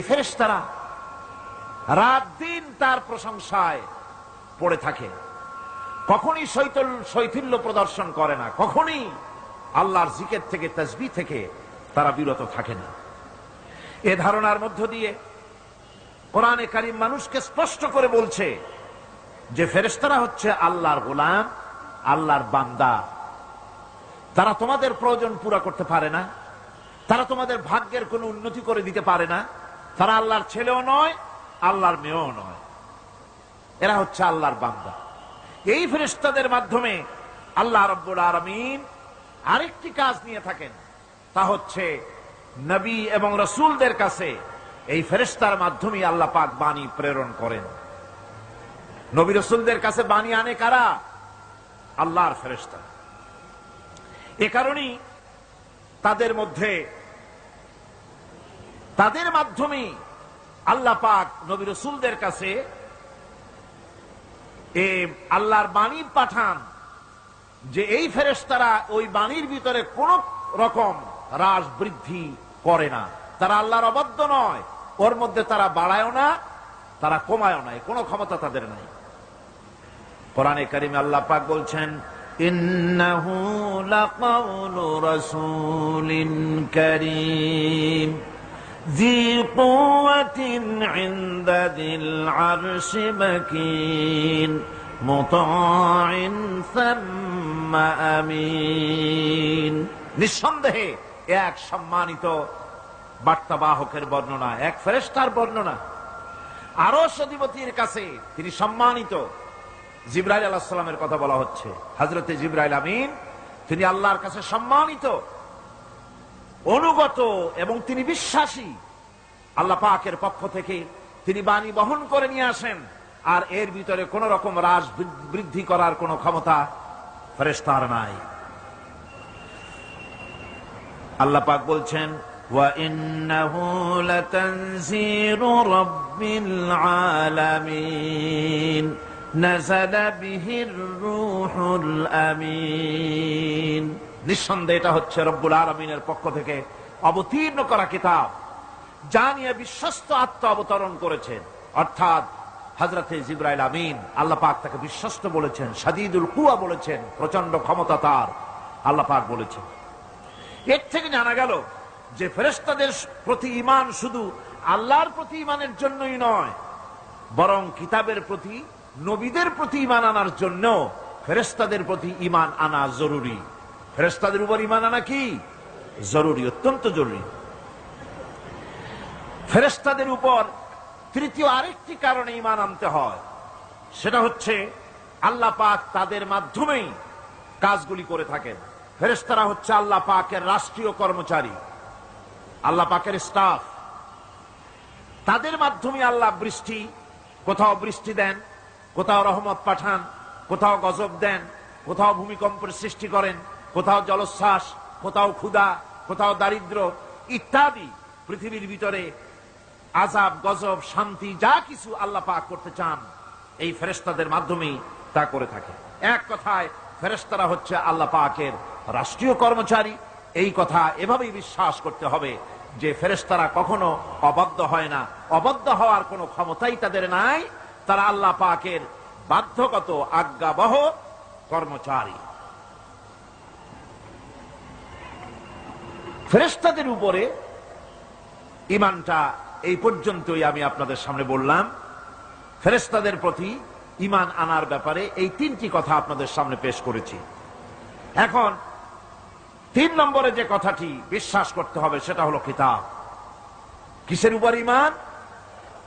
ফেরেশতারা রাত দিন তার প্রশংসায় পড়ে থাকে, কখনই শৈথিল্য প্রদর্শন করে না, কখনই আল্লাহর জিকির থেকে তাসবিহ থেকে তারা বিরত থাকে না। এ ধারণার মধ্য দিয়ে কোরআনে কারীম মানুষকে স্পষ্ট করে বলছে যে ফেরেশতারা হচ্ছে আল্লাহর গোলাম, আল্লাহর বান্দা। তারা তোমাদের প্রয়োজন পুরা করতে পারে না, তারা তোমাদের ভাগ্যের কোনো উন্নতি করে দিতে পারে না, তারা আল্লাহর ছেলেও নয়, আল্লাহর মেয়েও নয়, এরা হচ্ছে আল্লাহর বান্দা। এই ফেরেশতাদের মাধ্যমে আল্লাহ রাব্বুল আলামিন আরেকটি কাজ নিয়ে থাকেন, তা হচ্ছে নবী এবং রাসূলদের কাছে এই ফেরেশতার মাধ্যমে আল্লাহ পাক বাণী প্রেরণ করেন। নবী রাসূলদের কাছে বাণী আনে কারা? আল্লাহর ফেরেশতা। এ কারণেই তাদের মাধ্যমে আল্লাহ পাক নবী রাসূলদের কাছে আল্লাহর বাণী পাঠান, যে এই ফেরেশতারা ওই বাণীর ভিতরে কোন রকম হ্রাস বৃদ্ধি করে না, তারা আল্লাহর অবাধ্য নয়, ওর মধ্যে তারা বাড়ায়ও না, তারা কমায়ও না, কোনো ক্ষমতা তাদের নাই। কোরআনে কারীমে আল্লাহ পাক বলছেন, ইন্নাহু লাকাউলু রাসূলিন কারীম ذي قوة عند ذي العرش مكين مطاع ثم أمين। নিঃসন্দেহে এক সম্মানিত বার্তাবাহকের বর্ণনা, এক ফেরেশতার বর্ণনা। আরশ অধিপতির কাছে তিনি সম্মানিত। জিবরাইল আলাইহিস সালামের কথা বলা হচ্ছে। হযরতে জিবরাইল আমিন তিনি আল্লাহর কাছে সম্মানিত, অনুগত এবং তিনি বিশ্বাসী। আল্লাহ পাকের পক্ষ থেকে তিনি বাণী বহন করে নিয়ে আসেন, আর এর ভিতরে কোন রকম হ্রাস বৃদ্ধি করার কোন ক্ষমতা ফেরেশতার নাই। আল্লাহ পাক বলছেন, ওয়া ইন্নাহু লাতানজিলু রাব্বিল আলামিন নাযালা বিহির রূহুল আমিন। নিঃসন্দেহে এটা হচ্ছে রব্বুল আলামিনের পক্ষ থেকে অবতীর্ণ করা কিতাব, যা নিয়ে বিশ্বস্ত আত্মা অবতরণ করেছেন, অর্থাৎ হযরতে জিবরাইল আমিন। আল্লাহ পাক তাকে বিশ্বস্ত বলেছেন, শাদীদুল কুওয়া বলেছেন, প্রচন্ড ক্ষমতা তার, আল্লাহ পাক বলেছেন। এর থেকে জানা গেল যে ফেরেশতাদের প্রতি ঈমান শুধু আল্লাহর প্রতি ঈমানের জন্যই নয়, বরং কিতাবের প্রতি, নবীদের প্রতি ঈমান আনার জন্য ফেরেশতাদের প্রতি ঈমান আনা জরুরি। ফেরেশতাদের উপর ঈমান আনা কি জরুরি, অত্যন্ত জরুরি। ফেরেশতাদের উপর তৃতীয় আরেকটি কারণে ঈমান আনতে হয়, সেটা হচ্ছে আল্লাহ পাক তাদের মাধ্যমেই কাজগুলি করে থাকেন। ফেরেশতারা হচ্ছে আল্লাহ পাকের রাষ্ট্রীয় কর্মচারী, আল্লাহ পাকের স্টাফ। তাদের মাধ্যমে আল্লাহ কোথাও বৃষ্টি দেন, কোথাও রহমত পাঠান, কোথাও গজব দেন, কোথাও ভূমিকম্পের সৃষ্টি করেন, কোথাও জলোচ্ছ্বাস, কোথাও ক্ষুধা, কোথাও দারিদ্র ইত্যাদি। পৃথিবীর ভিতরে আযাব, গজব, শান্তি যা কিছু আল্লাহ পাক করতে চান, এই ফেরেশতাদের মাধ্যমেই তা করে থাকে। এক কথায় ফেরেশতারা হচ্ছে আল্লাহ পাকের রাষ্ট্রীয় কর্মচারী। এই কথা এভাবেই বিশ্বাস করতে হবে যে ফেরেশতারা কখনো অবাধ্য হয় না, অবাধ্য হওয়ার কোনো ক্ষমতাই তাদের নাই। তারা আল্লাহ পাকের বাধ্যগত আজ্ঞাবহ কর্মচারী। ফেরেশতাদের উপরে ঈমানটা এই পর্যন্তই আমি আপনাদের সামনে বললাম। ফেরেশতাদের প্রতি ঈমান আনার ব্যাপারে এই তিনটি কথা আপনাদের সামনে পেশ করেছি। এখন 3 নম্বরে যে কথাটি বিশ্বাস করতে হবে সেটা হলো কিতাব। কিসের উপর ঈমান?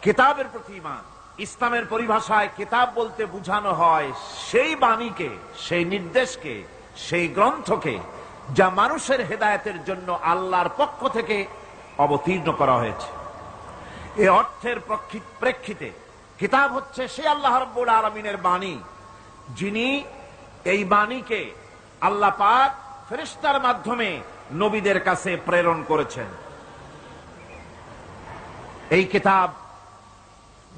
কিতাবের প্রতি ঈমান। ইসলামের পরিভাষায় কিতাব বলতে বোঝানো হয় সেই বাণীকে, সেই নির্দেশকে, সেই গ্রন্থকে যা মানুষের হেদায়েতের জন্য আল্লাহর পক্ষ থেকে অবতীর্ণ করা হয়েছে। এই অর্থের প্রেক্ষিতে কিতাব হচ্ছে সেই আল্লাহ রাব্বুল আলামিনের বাণী, যিনি এই বাণীকে আল্লাহ পাক ফেরেশতার মাধ্যমে নবীদের কাছে প্রেরণ করেছেন। এই কিতাব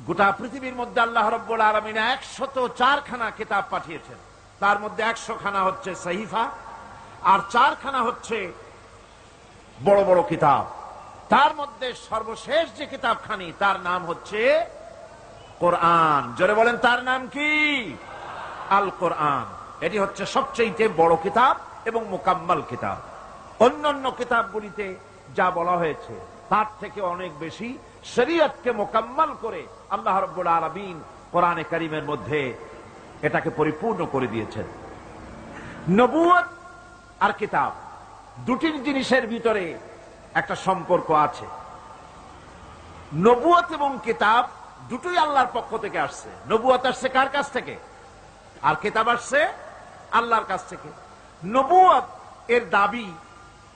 গোটা পৃথিবীর মধ্যে আল্লাহ রাব্বুল আলামিন 104 খানা কিতাব পাঠিয়েছেন। তার মধ্যে 100 খানা হচ্ছে সহিফা, আর 4 খানা হচ্ছে বড় বড় কিতাব। তার মধ্যে সর্বশেষ যে কিতাবখানি তার নাম হচ্ছে কোরআন। জোরে বলেন তার নাম কি? আল কোরআন। এটি হচ্ছে সবচেয়ে বড় কিতাব এবং মুকাম্মাল কিতাব। অন্যান্য কিতাবগুলিতে যা বলা হয়েছে তার থেকে অনেক বেশি শরীয়তকে মুকাম্মাল করে আল্লাহ রাব্বুল আলামিন কোরআনে কারীমের মধ্যে এটাকে পরিপূর্ণ করে দিয়েছেন। নবুয়ত আর কিতাব দুটি জিনিসের ভিতরে একটা সম্পর্ক আছে। নবুয়ত এবং কিতাব দুটোই আল্লাহর পক্ষ থেকে আসছে। নবুয়ত আসছে কার কাছ থেকে? আর কিতাব আসছে আল্লাহর কাছ থেকে। নবুয়ত এর দাবি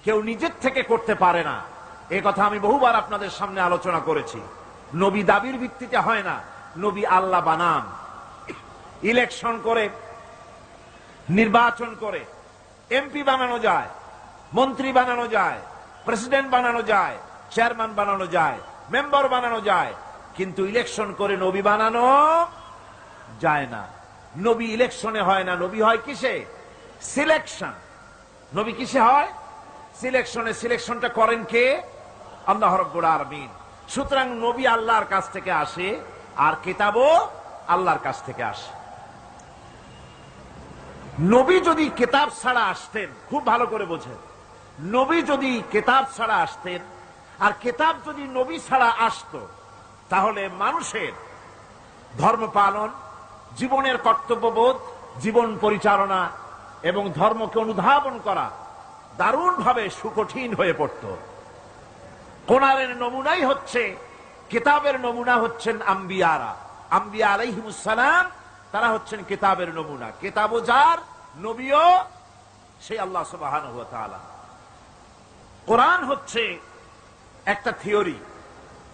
কেউ নিজের থেকে করতে পারে না, এ কথা আমি বহুবার আপনাদের সামনে আলোচনা করেছি। নবী দাবির ভিত্তিতে হয় না, নবী আল্লাহ বানান। ইলেকশন করে, নির্বাচন করে এমপি বানানো যায়, মন্ত্রী বানানো যায়, প্রেসিডেন্ট বানানো যায়, চেয়ারম্যান বানানো যায়, মেম্বার বানানো যায়, কিন্তু ইলেকশন করে নবী বানানো যায় না। নবী ইলেকশনে হয় না, নবী হয় কিসে? সিলেকশন। নবী কিসে হয়? সিলেকশনে। সিলেকশনটা করেন কে? আল্লাহ রাব্বুল আলামিন। সুতরাং নবী আল্লাহর কাছ থেকে আসে আর কিতাবও আল্লাহর কাছ থেকে আসে। নবী যদি কিতাব ছাড়া আসতেন, খুব ভালো করে বোঝেন, নবী যদি কিতাব ছাড়া আসতেন আর কিতাব যদি নবী ছাড়া আসতো, তাহলে মানুষের ধর্ম পালন, জীবনের কর্তব্যবোধ, জীবন পরিচালনা এবং ধর্মকে অনুধাবন করা দারুণভাবে সুকঠিন হয়ে পড়ত। কোরআনের নমুনাই হচ্ছে, কিতাবের নমুনা হচ্ছেন আম্বিয়ারা। আম্বিয়া আলাইহিমুস সালাম তারা হচ্ছেন কিতাবের নমুনা। কিতাবও যার, নবীও সেই আল্লাহ সুবহানাহু ওয়া তাআলা। কোরআন হচ্ছে একটা থিওরি,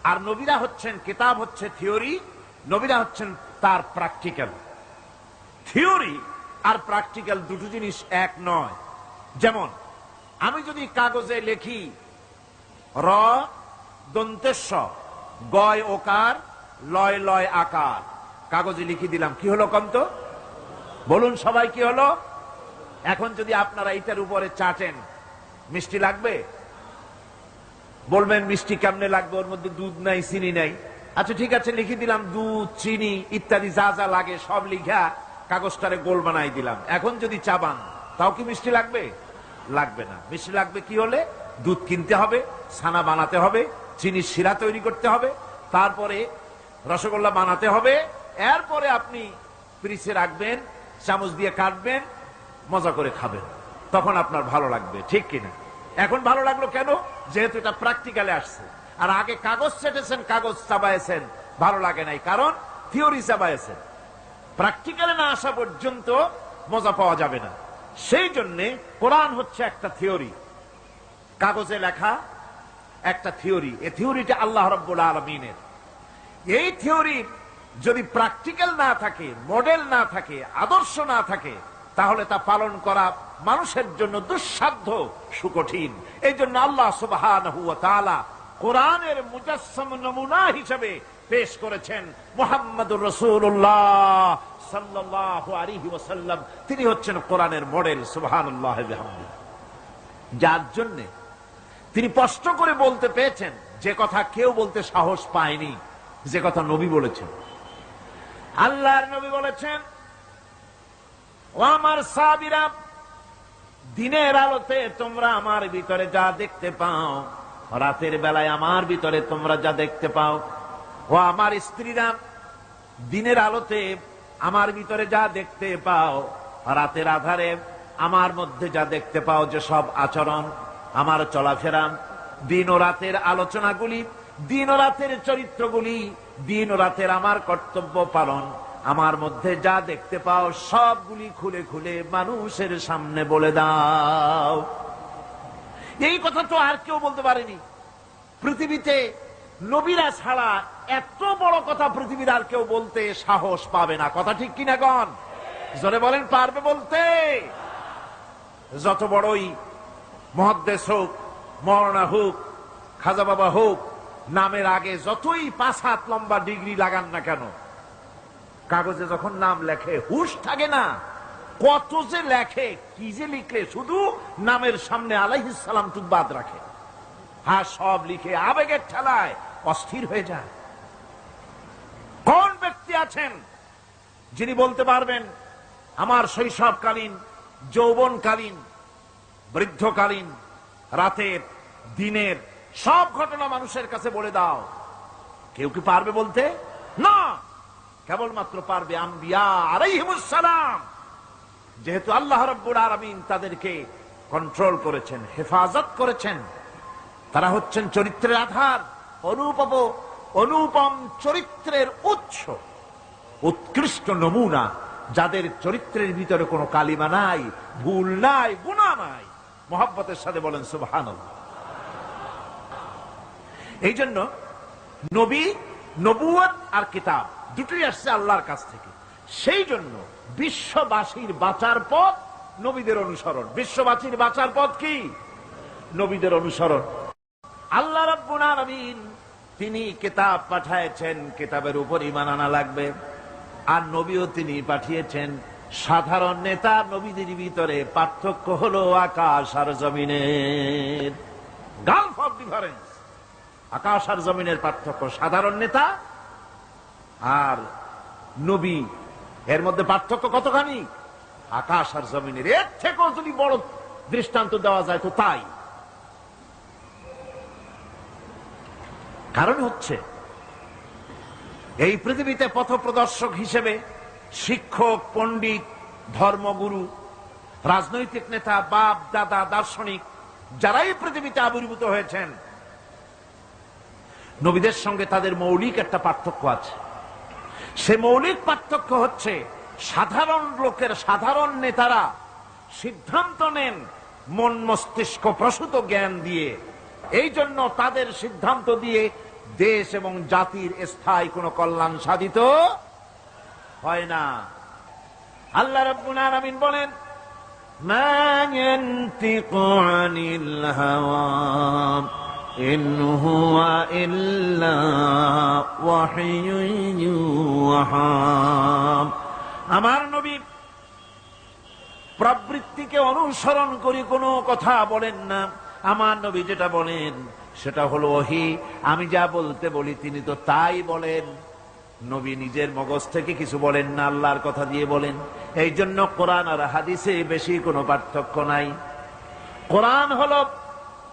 আর নবীরা হচ্ছেন, কিতাব হচ্ছে থিওরি, নবীরা হচ্ছেন তার প্র্যাকটিক্যাল। থিওরি আর প্র্যাকটিক্যাল দুটো জিনিস এক নয়। যেমন আমি যদি কাগজে লিখি র দন্তেশ্ব গয় ওকার লয় লয় আকার, কাগজে লিখে দিলাম, কি হলো কম তো? বলুন সবাই কি হলো? এখন যদি আপনারা এটার উপরে চাটেন, মিষ্টি লাগবে? বলবেন মিষ্টি কেমনে লাগবে, ওর মধ্যে দুধ নাই, চিনি নাই। আচ্ছা ঠিক আছে, লিখে দিলাম দুধ, চিনি ইত্যাদি যা যা লাগে সব লিখা কাগজটারে গোল বানাই দিলাম। এখন যদি চাবান, তাও কি মিষ্টি লাগবে? লাগবে না। মিষ্টি লাগবে কি হলে? দুধ কিনতে হবে, ছানা বানাতে হবে, চিনির শিরা তৈরি করতে হবে, তারপরে রসগোল্লা বানাতে হবে, এরপরে আপনি ফ্রিজে রাখবেন, চামচ দিয়ে কাটবেন, মজা করে খাবেন, তখন আপনার ভালো লাগবে। ঠিক কিনা? এখন ভালো লাগলো কেন? যেহেতু এটা প্র্যাকটিক্যালে আসছে। আর আগে কাগজ চেটেছেন, কাগজ চাবাইছেন, ভালো লাগে নাই, কারণ থিওরি চাবাইছেন। প্র্যাকটিক্যালে না আসা পর্যন্ত মজা পাওয়া যাবে না। সেই জন্যে কোরআন হচ্ছে একটা থিওরি, কাগজে লেখা একটা থিওরি। এই থিওরিটা আল্লাহ রাব্বুল আলামিনের। এই থিওরি যদি প্র্যাকটিক্যাল না থাকে, মডেল না থাকে, আদর্শ না থাকে, তাহলে তা পালন করা মানুষের জন্য দুঃসাধ্য, সুকঠিন। এই জন্য আল্লাহ সুবহানাহু ওয়া তাআলা কোরআনের মুজাসসাম নমুনা হিসেবে পেশ করেছেন মুহাম্মদুর রাসূলুল্লাহ সাল্লাল্লাহু আলাইহি ওয়াসাল্লাম। তিনি হচ্ছেন কোরআনের মডেল। সুবহানাল্লাহ ওয়া বিহামদিহি। যার জন্য তিনি স্পষ্ট করে বলতে পেয়েছেন যে কথা কেউ বলতে সাহস পায়নি, যে কথা নবী বলেছেন। আল্লাহর নবী বলেছেন, ও আমার সাহাবীরা, দিনের আলোতে তোমরা আমার ভিতরে যা দেখতে পাও, রাতের বেলায় আমার ভিতরে তোমরা যা দেখতে পাও। ও আমার স্ত্রীরা, দিনের আলোতে আমার ভিতরে যা দেখতে পাও, রাতের আধারে আমার মধ্যে যা দেখতে পাও, যে সব আচরণ, আমার চলাফেরা, দিন ও রাতের আলোচনাগুলি, দিন ও রাতের চরিত্রগুলি, দিন ও রাতের আমার কর্তব্য পালন, আমার মধ্যে যা দেখতে পাও সবগুলি খুলে খুলে মানুষের সামনে বলে দাও। এই কথা তো আর কেউ বলতে পারেনি পৃথিবীতে। নবীরা ছাড়া এত বড় কথা পৃথিবীর আর কেউ বলতে সাহস পাবে না। কথা ঠিক কিনা গণ? জোরে বলেন, পারবে বলতে? যত বড়ই মুহাদ্দিস হোক, মাওলানা হোক, খাজা বাবা হোক, নামের আগে যতই 5 হাত লম্বা ডিগ্রি লাগান না কেন, কাগজে যখন নাম লেখে হুশ থাকে না। কত যে লেখে, কি যে লিখলে, শুধু নামের সামনে আলাইহিস সালাম টুক বাদ রাখে। হ্যাঁ, সব লিখে আবেগের ঠেলায় অস্থির হয়ে যায়। কোন ব্যক্তি আছেন যিনি বলতে পারবেন আমার শৈশবকালীন, যৌবনকালীন, বৃদ্ধকালীন, রাতের, দিনের সব ঘটনা মানুষের কাছে বলে দাও? কেউ কি পারবে বলতে? না, কেবলমাত্র পারবে আম্বিয়া আলাইহিমুস সালাম। যেহেতু আল্লাহ রাব্বুল আলামিন তাদেরকে কন্ট্রোল করেছেন, হেফাজত করেছেন, তারা হচ্ছেন চরিত্রের আধার, অনুপম চরিত্রের উৎস, উৎকৃষ্ট নমুনা, যাদের চরিত্রের ভিতরে কোনো কালিমা নাই, ভুল নাই, গুনাহ নাই। মুহাব্বতের সাথে বলেন সুবহানাল্লাহ। এই জন্য নবী, নবুয়ত আর কিতাব দুটোই আসছে আল্লাহর কাছ থেকে। সেই জন্য বিশ্ববাসীর বাঁচার পথ নবীদের অনুসরণ। বিশ্ববাসীর বাঁচার পথ কি? নবীদের অনুসরণ। আল্লাহ রাব্বুল আলামিন তিনি কিতাব পাঠিয়েছেন, কিতাবের উপর ঈমান আনা লাগবে। আর নবীও তিনি পাঠিয়েছেন। সাধারণ নেতা নবীদের ভিতরে পার্থক্য হলো আকাশ আর জমিনের, গালফ অফ ডিফারেন্স। আকাশ আর জমিনের পার্থক্য, সাধারণ নেতা আর নবী, এর মধ্যে পার্থক্য কতখানি? আকাশ আর জমিনের। এর থেকেও যদি বড় দৃষ্টান্ত দেওয়া যায় তো তাই। কারণ হচ্ছে এই পৃথিবীতে পথপ্রদর্শক হিসেবে শিক্ষক, পণ্ডিত, ধর্মগুরু, রাজনৈতিক নেতা, বাপ দাদা, দার্শনিক যারাই পৃথিবীতে আবির্ভূত হয়েছেন, নবীদের সঙ্গে তাদের মৌলিক একটা পার্থক্য আছে। সে মৌলিক পার্থক্য হচ্ছে সাধারণ লোকের, সাধারণ নেতারা সিদ্ধান্ত নেন মন মস্তিষ্ক প্রসূত জ্ঞান দিয়ে। এই জন্য তাদের সিদ্ধান্ত দিয়ে দেশ এবং জাতির স্থায়ী কোনো কল্যাণ সাধিত হয় না। আল্লাহ রাব্বুল আলামিন বলেন, মা ইয়ানতিকু আনিল হাওয়া ইন হুয়া ইল্লা ওয়াহয়ুন ইউহা। আমার নবী প্রবৃত্তিকে অনুসরণ করে কোনো কথা বলেন না। আমার নবী যেটা বলেন সেটা হলো ওহী। আমি যা বলতে বলি তিনি তো তাই বলেন। নবী নিজের মগজ থেকে কিছু বলেন না, আল্লাহর কথা দিয়ে বলেন। এই জন্য কোরআন আর হাদিসে বেশি কোনো পার্থক্য নাই। কোরআন হলো,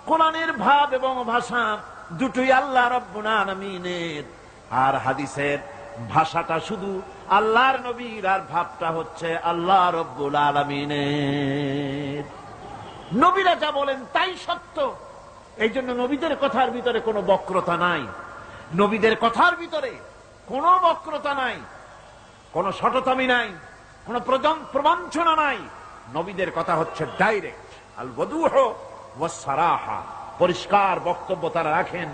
কোরআনের ভাব এবং ভাষা দুটোই আল্লাহ রাব্বুল আলামিনের, আর হাদিসের ভাষাটা শুধু আল্লাহর নবীর, আর ভাবটা হচ্ছে আল্লাহ রাব্বুল আলামিনের। নবীরা যা বলেন তাই সত্য। এই জন্য নবীদের কথার ভিতরে কোনো বক্রতা নাই, নবীদের কথার ভিতরে কোনো বক্রতা নাই, কোনো শটতামি নাই, কোনো প্রবঞ্চনা নাই। নবীদের কথা হচ্ছে ডাইরেক্ট, আল ওয়াদুহ ওয়াস সারাহা, পরিষ্কার বক্তব্য তারা রাখেন,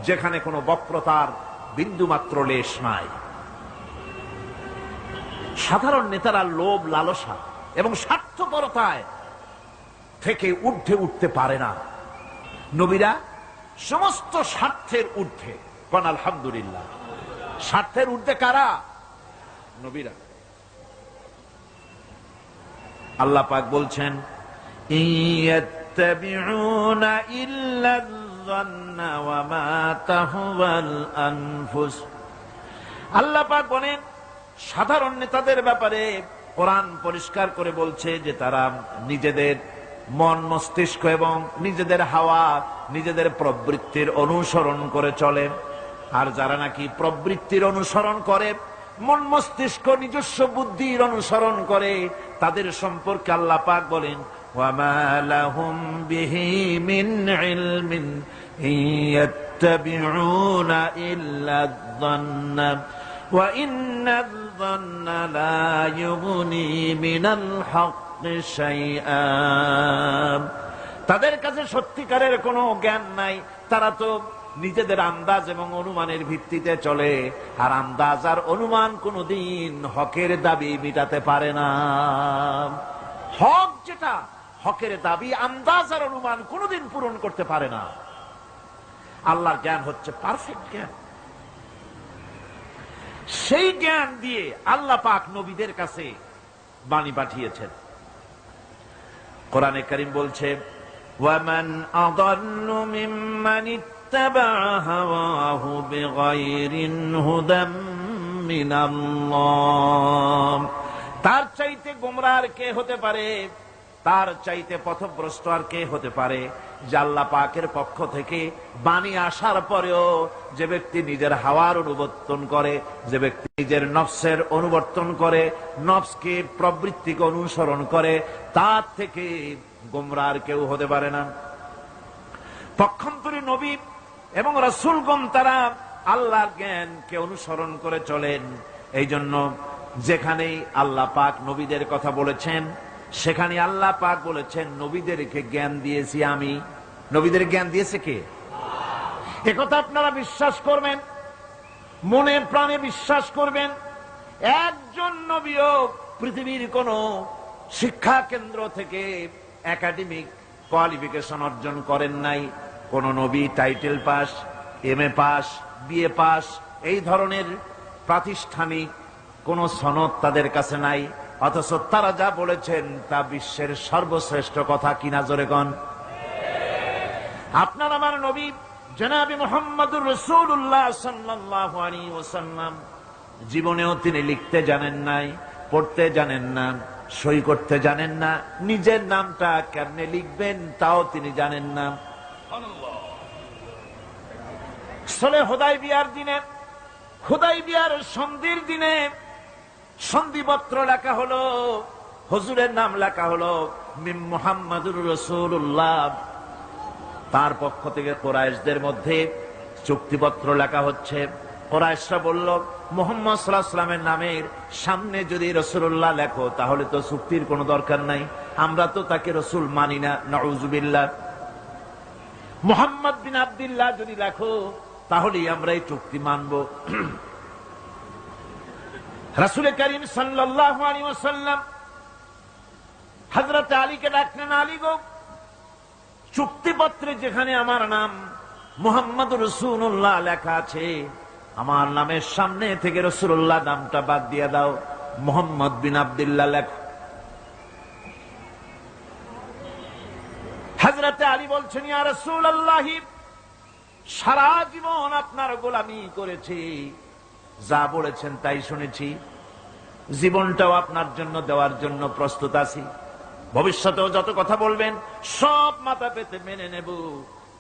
যেখানে কোনো বক্রতার বিন্দু মাত্র লেশ নাই। সাধারণ নেতারা লোভ, লালসা এবং স্বার্থপরতায় থেকে ঊর্ধ্বে উঠতে পারে না। নবীরা সমস্ত স্বার্থের ঊর্ধ্বে। কোন আলহামদুলিল্লাহ। স্বার্থের ঊর্ধ্বে কারা? নবীরা। আল্লাহ পাক বলছেন, ইয়াত্তাবিউনা ইল্লা যান্না ওয়া মা তাহওয়াল আনফুস। আল্লাহ পাক বলেন সাধারণ নেতাদের ব্যাপারে কোরআন পরিষ্কার করে বলছে যে তারা নিজেদের মন মস্তিষ্ক এবং নিজেদের হাওয়া, নিজেদের প্রবৃত্তির অনুসরণ করে চলে। আর যারা নাকি প্রবৃত্তির অনুসরণ করে, মন মস্তিষ্ক নিজস্ব বুদ্ধির অনুসরণ করে, তাদের সম্পর্কে আল্লাহ পাক বলেন, ওয়ামা লাহুম বিহি মিন ইলমিন ইয়াত্তাবিউনা ইল্লা যান্না ওয়া ইন্নায যান্না লা ইউগনি মিনাল হক শাইআ। তাদের কাছে সত্যিকারের কোনো জ্ঞান নাই। তারা তো নিজেদের আন্দাজ এবং অনুমানের ভিত্তিতে চলে, আর আন্দাজ আর অনুমান কোনোদিন হকের দাবি মিটাতে পারে না। হক যেটা, হকের দাবি আন্দাজ আর অনুমান কোনোদিন পূরণ করতে পারে না। আল্লাহর জ্ঞান হচ্ছে পারফেক্ট জ্ঞান। সেই জ্ঞান দিয়ে আল্লাহ পাক নবীদের কাছে বাণী পাঠিয়েছেন। কোরআনে কারীম বলছে, ومن أضل ممن اتبع هواه بغير هدى من الله তার চাইতে গোমরাহ আর কে হতে পারে, তার চাইতে পথভ্রষ্ট আর কে হতে পারে যে আল্লাহ পাকের পক্ষ থেকে বাণী আসার পরেও যে ব্যক্তি নিজের হাওয়ার অনুবর্তন করে, যে ব্যক্তি নিজের নফসের অনুবর্তন করে, নফসকে প্রবৃত্তিকে অনুসরণ করে, তার থেকে গোমরাহ আর কেউ হতে পারে না। পক্ষান্তরে নবী এবং রাসূলগণ তারা আল্লাহর জ্ঞানকে অনুসরণ করে চলেন। এই জন্য যেখানেই আল্লাহ পাক নবীদের কথা বলেছেন সেখানে আল্লাহ পাক বলেছেন নবীদেরকে জ্ঞান দিয়েছি আমি। নবীদের জ্ঞান দিয়েছে কে? একথা আপনারা বিশ্বাস করবেন, মনে প্রাণে বিশ্বাস করবেন। একজন নবীও পৃথিবীর কোন শিক্ষা কেন্দ্র থেকে একাডেমিক কোয়ালিফিকেশন অর্জন করেন নাই। কোন নবী title pass, MA pass, BA pass এই ধরনের প্রাতিষ্ঠানিক কোন সনদ তাদের কাছে নাই। অথচ তারা যা বলেছেন তা বিশ্বের সর্বশ্রেষ্ঠ কথা কিনা জোরে গণ। আপনার আমার নবী জনাবে মুহাম্মদুর রাসূলুল্লাহ সাল্লাল্লাহু আলাইহি ওয়াসাল্লাম জীবনেও তিনি লিখতে জানেন নাই, পড়তে জানেন না, সই করতে জানেন না, নিজের নামটা কেমনে লিখবেন তাও তিনি জানেন না। সলে হুদায়বিয়ার দিনে, হুদায়বিয়ার সন্ধির দিনে সন্ধিপত্র লেখা হলো, হুজুরের নাম লেখা হলো মিম মুহাম্মাদুর রাসূলুল্লাহ। তার পক্ষ থেকে কুরাইশদের মধ্যে চুক্তিপত্র লেখা হচ্ছে। কুরাইশরা বলল মুহাম্মদ সাল্লাল্লাহু আলাইহি ওয়াসাল্লামের নামের সামনে যদি রাসূলুল্লাহ লেখো তাহলে তো চুক্তির কোনো দরকার নাই, আমরা তো তাকে রাসূল মানি না, নাউযুবিল্লাহ। মুহাম্মদ বিন আব্দুল্লাহ যদি লেখো তাহলেই আমরা এই চুক্তি মানব। রাসূল করিম সাল্লাল্লাহু আলাইহি ওয়াসাল্লাম হযরত আলীকে ডাকলেন, আলী গো, চুক্তিপত্রে যেখানে আমার নাম মুহাম্মদুর রাসূলুল্লাহ লেখা আছে, আমার নামের সামনে থেকে রাসূলুল্লাহ নামটা বাদ দিয়ে দাও, মুহাম্মদ বিন আব্দুল্লাহ লেখো। হযরত আলী বলছেন, ইয়া রাসূলুল্লাহ, সারা জীবন আপনার গোলামি করেছি, যা বলেছেন তাই শুনেছি, জীবনটাও আপনার জন্য দেওয়ার জন্য প্রস্তুত আছি, ভবিষ্যতেও যত কথা বলবেন সব মাথা পেতে মেনে নেব,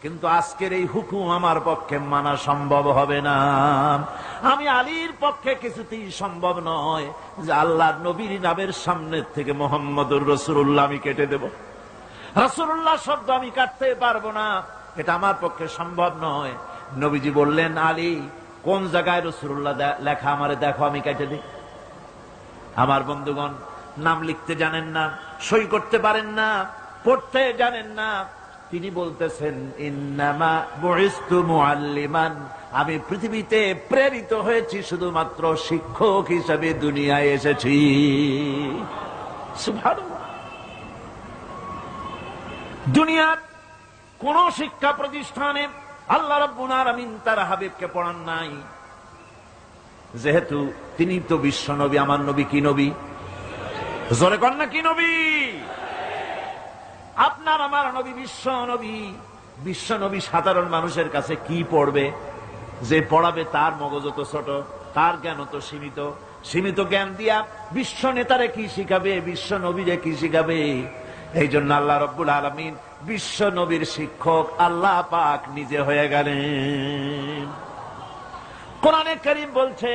কিন্তু আজকের এই হুকুম আমার পক্ষে মানা সম্ভব হবে না। আমি আলীর পক্ষে কিছুতেই সম্ভব নয় যে আল্লাহর নবীর নামের সামনে থেকে মুহাম্মদুর রাসূলুল্লাহ আমি কেটে দেব। রাসূলুল্লাহ শব্দ আমি কাটতে পারবো না, এটা আমার পক্ষে সম্ভব নয়। নবীজি বললেন, আলী, কোন জায়গায় রাসূলুল্লাহ লেখা আমারে দেখো, আমি কেটে দিই। আমার বন্ধুগণ, নাম লিখতে জানেন না, সই করতে পারেন না, পড়তে জানেন না, তিনি বলতেছেন ইন্নামা বুইসতু মুআল্লিমান, আমি পৃথিবীতে প্রেরিত হয়েছি শুধুমাত্র শিক্ষক হিসেবে দুনিয়ায় এসেছি। সুবহানাল্লাহ। দুনিয়ার কোন শিক্ষা প্রতিষ্ঠানে আল্লাহ রাব্বুল আলামিন তার হাবিবকে পড়ান নাই, যেহেতু তিনি তো বিশ্ব নবী। আমার নবী কি নবী? জোরে কর না, কি নবী? আপনার আমার নবী বিশ্ব নবী। বিশ্ব নবী সাধারণ মানুষের কাছে কি পড়বে? যে পড়াবে তার মগজ তো ছোট, তার জ্ঞান তো সীমিত। সীমিত জ্ঞান দিয়া বিশ্ব নেতারে কি শিখাবে, বিশ্ব নবীরে কি শিখাবে? এই জন্য আল্লাহ রাব্বুল আলামিন বিশ্ব নবীর শিক্ষক আল্লাহ পাক নিজে হয়ে গেলেন। কোরআনে কারীম বলছে,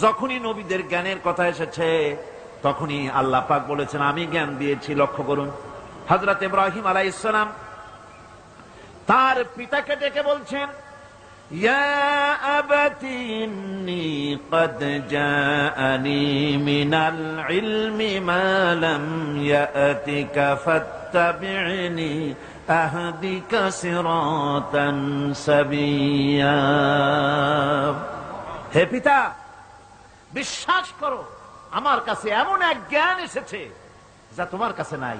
যখনই নবীদের জ্ঞানের কথা এসেছে তখনই আল্লাহ পাক বলেছেন আমি জ্ঞান দিয়েছি। লক্ষ্য করুন, হযরত ইব্রাহিম আলাইহিস সালাম তার পিতাকে ডেকে বলছেন, ইয়া আবাতি ইন্নী ক্বাদ জাআনি মিনাল ইলমি মা লাম ইয়াতিকা ফাত্তাবি'নি আহদিকা সিরাতান সাবিয়্যা। হে পিতা, বিশ্বাস করো, আমার কাছে এমন এক জ্ঞান এসেছে যা তোমার কাছে নাই,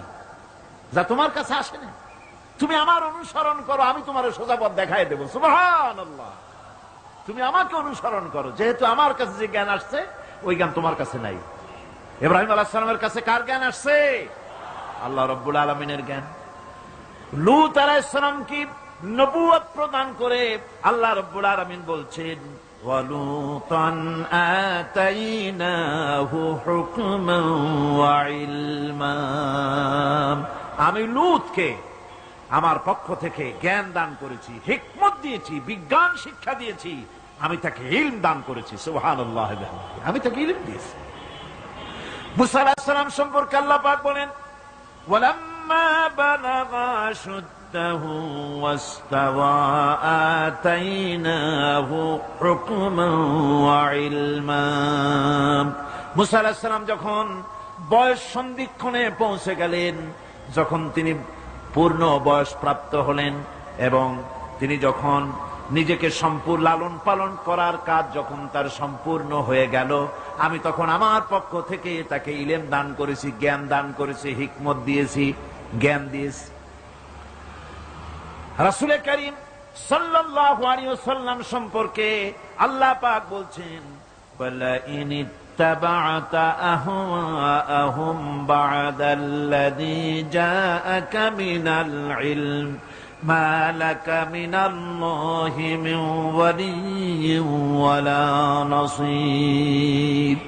যা তোমার কাছে আসে না। তুমি আমার অনুসরণ করো, আমি তোমার সোজা পথ দেখাই দেবো। সুবহানাল্লাহ। তুমি আমাকে অনুসরণ করো, যেহেতু আমার কাছে যে জ্ঞান আসছে ওই জ্ঞান তোমার কাছে নাই। ইব্রাহিম আলাইহিস সালামের কাছে কার জ্ঞান আসছে? আল্লাহ রাব্বুল আলামিনের জ্ঞান। লূত আলাইহিস সালামকে নবুয়ত প্রদান করে আল্লাহ রাব্বুল আলামিন বলছেন, ওয়ালুতান আতাইনাহু হুকমান ওয়া ইলমা। আমি লূতকে আমার পক্ষ থেকে জ্ঞান দান করেছি, হিকমত দিয়েছি, বিজ্ঞান শিক্ষা দিয়েছি, আমি তাকে ইলম দান করেছি। সুবহানাল্লাহ, আমি তাকে ইলম দিয়েছি। মুসা আলাইহিস সালাম সম্পর্কে আল্লাহ পাক বলেন, ওয়ালাম্মা বালাগা আশুদ্দাহু ওয়াস্তাওয়া আতাইনাহু হুকমান ওয়া ইলমা। মুসা আলাইহিস সালাম যখন বয়স সন্ধিক্ষণে পৌঁছে গেলেন, যখন তিনি পূর্ণ বয়স প্রাপ্ত হলেন এবং তিনি যখন নিজেকে সম্পূর্ণ লালন পালন করার কাজ যখন তার সম্পূর্ণ হয়ে গেল, আমি তখন আমার পক্ষ থেকে তাকে ইলম দান করেছি, জ্ঞান দান করেছি, হিকমত দিয়েছি, জ্ঞান দিয়েছি। রাসূল করিম সাল্লাল্লাহু আলাইহি ওয়াসাল্লাম সম্পর্কে আল্লাহ পাক বলছেন, ওয়ালা ইন ইত্তাবা'তা আহওয়াআহুম বা'দাল্লাযী জাআকা মিনাল ইলম মা লাকা মিনাল্লাহি মিন ওয়ালিয়্যিন ওয়ালা নাসীর।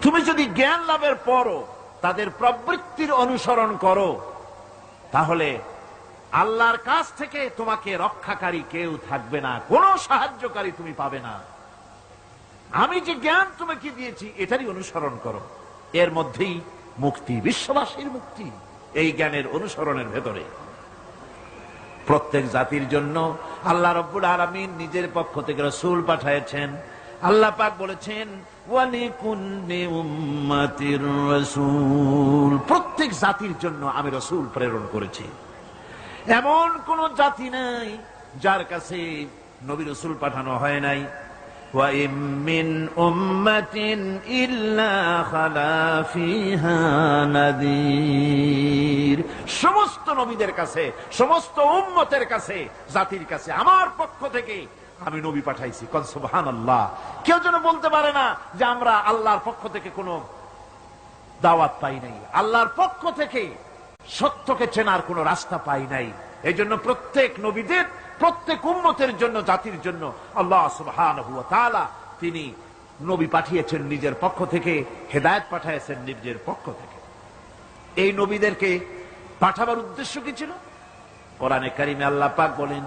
তুমি যদি জ্ঞান লাভের পরও তাদের প্রবৃত্তির অনুসরণ করো, তাহলে আল্লাহর কাছ থেকে তোমাকে রক্ষাকারী কেউ থাকবে না, কোনো সাহায্যকারী তুমি পাবে না। আমি যে জ্ঞান তোমাকে দিয়েছি এটারই অনুসরণ করো, এর মধ্যেই মুক্তি, বিশ্ববাসীর মুক্তি এই জ্ঞানের অনুসরণের ভেতরে। প্রত্যেক জাতির জন্য আল্লাহ রাব্বুল আলামিন নিজের পক্ষ থেকে রাসূল পাঠিয়েছেন। আল্লাহ পাক বলেছেন, ওয়ালিকুল্লি উম্মাতির রাসূল, প্রত্যেক জাতির জন্য আমি রাসূল প্রেরণ করেছি। এমন কোন জাতি নাই যার কাছে নবী রাসূল পাঠানো হয় নাই। ওয়া ইম মিন উম্মাতিন ইল্লা খালা ফিহা নাযীর, সমস্ত নবীদের কাছে, সমস্ত উম্মতের কাছে, জাতির কাছে আমার পক্ষ থেকে আমি নবী পাঠাইছি। কোন সুবহানাল্লাহ। কেউ যেন বলতে পারে না যে আমরা আল্লাহর পক্ষ থেকে কোনো দাওয়াত পাই নাই, আল্লাহর পক্ষ থেকে সত্যকে চেনার কোনো রাস্তা পাই নাই। এই জন্য প্রত্যেক নবীদের, প্রত্যেক উম্মতের জন্য, জাতির জন্য আল্লাহ সুবহানাহু ওয়া তাআলা তিনি নবী পাঠিয়েছেন নিজের পক্ষ থেকে, হেদায়েত পাঠিয়েছেন নিজের পক্ষ থেকে। এই নবীদেরকে পাঠাবার উদ্দেশ্য কি ছিল? কোরআনে কারিমে আল্লাহ পাক বলেন,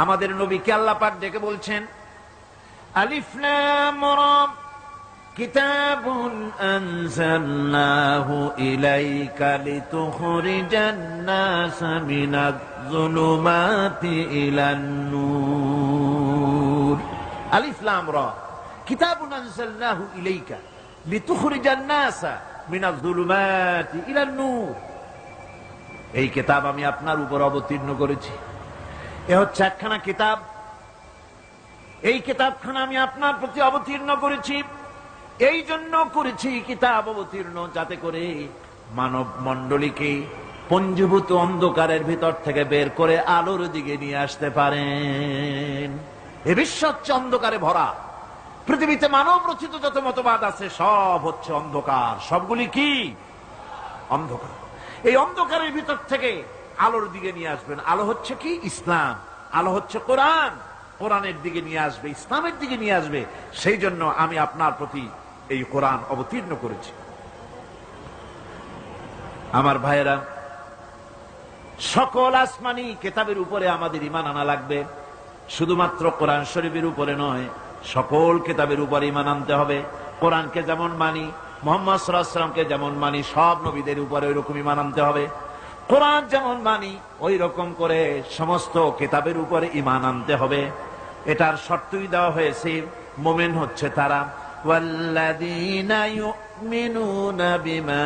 আমাদের নবীকে আল্লাহ পাক ডেকে বলছেন, আলিফ লাম রা কিতাবুন আনজালনাহু ইলাইকা লিতুখরিজান নাসা মিনাজ যুলুমাতি ইলান নূর। আলিফ লাম রা কিতাবুন আনজালনাহু ইলাইকা লিতুখরিজান নাসা মিনাজ যুলুমাতি ইলান নূর। এই কিতাব আমি আপনার উপর অবতীর্ণ করেছি। এ হচ্ছে একখানা কিতাব, এই কিতাবখানা আমি আপনার প্রতি অবতীর্ণ করেছি। এই জন্য করেছি কিতাব অবতীর্ণ, যাতে করে মানব মণ্ডলীকে পঞ্জীভূত অন্ধকারের ভিতর থেকে বের করে আলোর দিকে নিয়ে আসতে পারেন। এ বিশ্ব হচ্ছে অন্ধকারে ভরা। পৃথিবীতে মানব রচিত যত মতবাদ আছে সব হচ্ছে অন্ধকার, সবগুলি কি অন্ধকার। এই অন্ধকারের ভিতর থেকে আলোর দিকে নিয়ে আসবেন। আলো হচ্ছে কি? ইসলাম। আলো হচ্ছে কোরআন। কোরআনের দিকে নিয়ে আসবে, ইসলামের দিকে নিয়ে আসবে। সেই জন্য আমি আপনার প্রতি এই কোরআন অবতীর্ণ করেছি। আমার ভাইয়েরা, সকল আসমানি কিতাবের উপরে আমাদের ঈমান আনা লাগবে। শুধুমাত্র কোরআন শরীফের উপরে নয়, সকল কিতাবের উপরে ঈমান আনতে হবে। কোরআনকে যেমন মানি, মুহাম্মদ সাল্লাল্লাহু আলাইহি ওয়াসাল্লামকে যেমন মানি, সব নবীদের উপরে ওই রকম ঈমান আনতে হবে। কোরআন যেমন মানি ওই রকম করে সমস্ত কিতাবের উপরে ঈমান আনতে হবে। এটার শর্তই দেওয়া হয়েছে, মুমিন হচ্ছে তারা, ওয়াল্লাযীনা ইউমিনুনা বিমা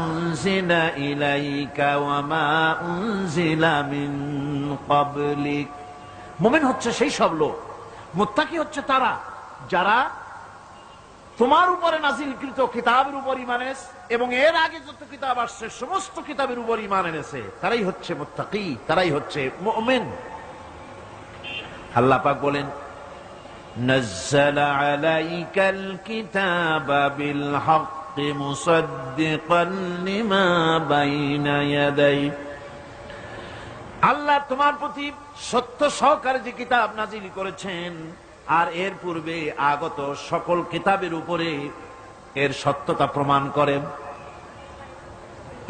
উনজিলা ইলাইকা ওয়া মা উনজিলা মিন ক্বাবলিক। মুমিন হচ্ছে সেই সব লোক, মুত্তাকি হচ্ছে তারা যারা তোমার উপরে নাযিলকৃত কিতাবের উপর ঈমান এনেছে এবং এর আগে যত কিতাব আসছে সমস্ত কিতাবের উপর ঈমান এনেছে, তারাই হচ্ছে মুত্তাকি, তারাই হচ্ছে মুমিন। আল্লাহ পাক বলেন, নাযালা আলাইকাল কিতাবা বিল হক مصدقا لما بين يديه আল্লাহ তোমার প্রতি সত্য সহকারে যে কিতাব নাজিল করেছেন আর এর পূর্বে আগত সকল কিতাবের উপরে এর সত্যতা প্রমাণ করেন।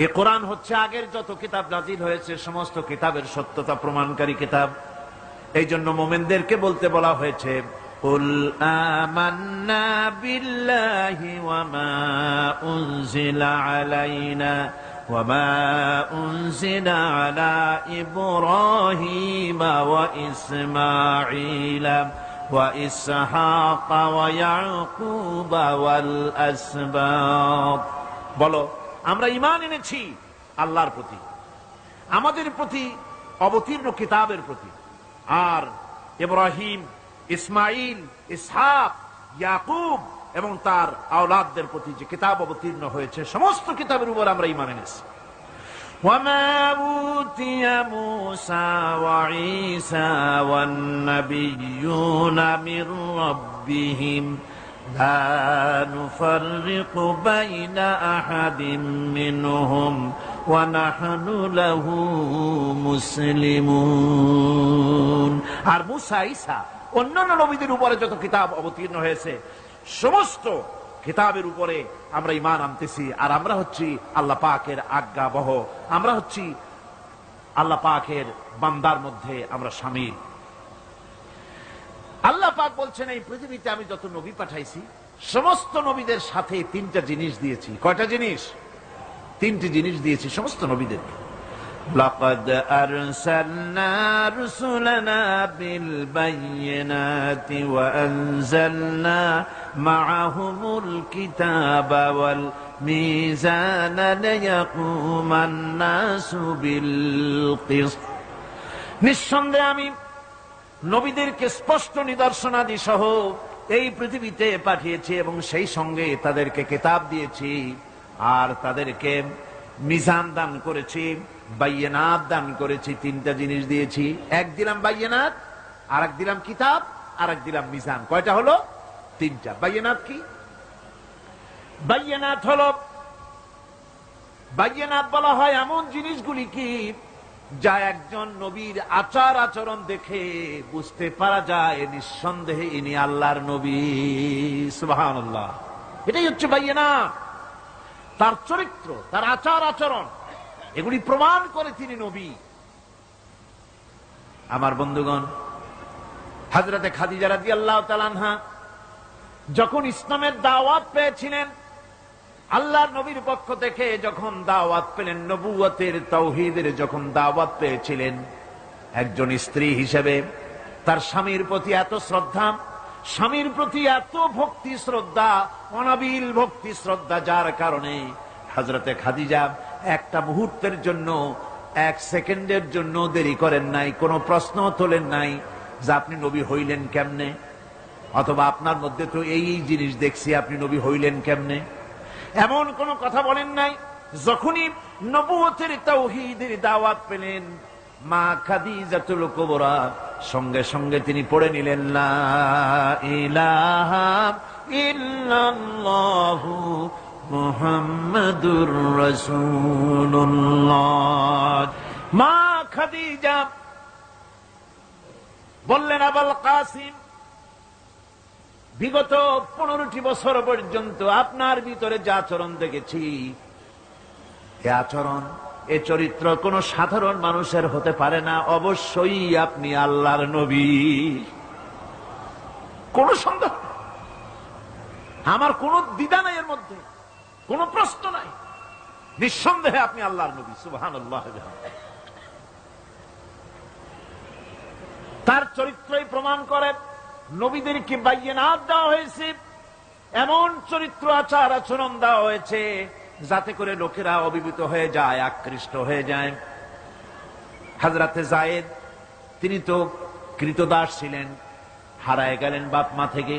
এ কোরআন হচ্ছে আগের যত কিতাব নাজিল হয়েছে সমস্ত কিতাবের সত্যতা প্রমাণকারী কিতাব। এই জন্য মুমিনদেরকে বলতে বলা হয়েছে কুল আমান্না বিল্লাহি ওয়া মা উনজিলা আলাইনা ওয়া মা উনজিলা আলা ইব্রাহিম ওয়া ইসমাঈলা ওয়া ইসহাক ওয়া ইয়াকুব ওয়াল আসবাত। বলো আমরা ঈমান এনেছি আল্লাহর প্রতি, আমাদের প্রতি অবতীর্ণ কিতাবের প্রতি, আর ইব্রাহিম, ইসমাইল, ইসহাক, ইয়াকুব এবং তার আওলাদদের প্রতি যে কিতাব অবতীর্ণ হয়েছে সমস্ত কিতাবের উপর আমরা ঈমান এনেছি। وما أوتي موسى وعيسى والنبيون من ربهم لا نفرق بين أحد منهم ونحن له مسلمون। আর মুসা, ঈসা, অন্যান্য নবীদের উপরে যত কিতাব অবতীর্ণ হয়েছে সমস্ত কিতাবের উপরে আমরা ঈমান আনতেছি, আর আমরা হচ্ছি আল্লাহ পাকের আজ্ঞাবহ, আমরা হচ্ছি আল্লাহ পাকের বান্দার মধ্যে আমরা শামিল। আল্লাহ পাক বলছেন এই পৃথিবীতে আমি যত নবী পাঠাইছি সমস্ত নবীদের সাথে তিনটা জিনিস দিয়েছি। কয়টা জিনিস? তিনটি জিনিস দিয়েছি সমস্ত নবীদেরকে। لقد أرسلنا رسلنا بالبينات وأنزلنا معهم الكتاب والميزان ليقوم الناس بالقسط। নিঃসন্দেহে আমি নবীদেরকে স্পষ্ট নিদর্শনাদি সহ এই পৃথিবীতে পাঠিয়েছি এবং সেই সঙ্গে তাদেরকে কিতাব দিয়েছি আর তাদেরকে মিজান দান করেছি, বাইয়িনাত দান করেছি। তিনটা জিনিস দিয়েছি, এক দিলাম বাইয়িনাত, আর এক দিলাম কিতাব, আর এক দিলাম মিজান। কয়টা হলো? তিনটা। বাইয়িনাত কি? বাইয়িনাত হলো, বাইয়িনাত বলা হয় এমন জিনিসগুলি কি যা একজন নবীর আচার আচরণ দেখে বুঝতে পারা যায় নিঃসন্দেহে ইনি আল্লাহর নবী। সুবহানাল্লাহ। এটাই হচ্ছে বাইয়িনাত। তার চরিত্র, তার আচার আচরণ এগুলি প্রমাণ করে তিনি নবী। আমার বন্ধুগণ, হযরতে খাদিজা রাদিয়াল্লাহু তাআলা আনহা যখন ইসলামের দাওয়াত পেয়েছিলেন, আল্লাহর নবীর পক্ষ থেকে যখন দাওয়াত পেলেন, নবুয়তের তাওহীদের যখন দাওয়াত পেয়েছিলেন, একজন স্ত্রী হিসেবে তার স্বামীর প্রতি এত শ্রদ্ধা, স্বামীর প্রতি এত ভক্তি শ্রদ্ধা, অনাবিল ভক্তি শ্রদ্ধা, যার কারণে হযরতে খাদিজা একটা মুহূর্তের জন্য, এক সেকেন্ডের জন্য দেরি করেন নাই, কোনো প্রশ্ন তোলেন নাই যে আপনি নবী হইলেন কেমনে, অথবা আপনার মধ্যে তো এই জিনিস দেখছি, আপনি নবী হইলেন কেমনে, এমন কোন কথা বলেন নাই। যখনই নবুয়তের তাওহীদের দাওয়াত পেলেন, মা খাদিজাতুল কুবরা সঙ্গে সঙ্গে তিনি পড়ে নিলেন লা ইলাহা ইল্লাল্লাহু মুহাম্মাদুর রাসূলুল্লাহ। মা খাদিজা বললেন, আবুল কাসিম, বিগত 15টি বছর পর্যন্ত আপনার ভিতরে যে আচরণ দেখেছি, এ আচরণ, এ চরিত্র কোন সাধারণ মানুষের হতে পারে না, অবশ্যই আপনি আল্লাহর নবী। কোন সন্দেহ, আমার কোন দ্বিধা নাই, এর মধ্যে কোন প্রশ্ন নাই, নিঃসন্দেহে আপনি আল্লাহর নবী। সুবহানাল্লাহ। তার চরিত্রই প্রমাণ করে নবীদেরকে বাইয়িনাত দেওয়া হয়েছে, এমন চরিত্র আচার আচরণ দেওয়া হয়েছে যাতে করে লোকেরা অভিভূত হয়ে যায়, আকৃষ্ট হয়ে যায়। হযরতে যায়েদ, তিনি তো কৃতদাস ছিলেন, হারায় গেলেন বাপ মা থেকে,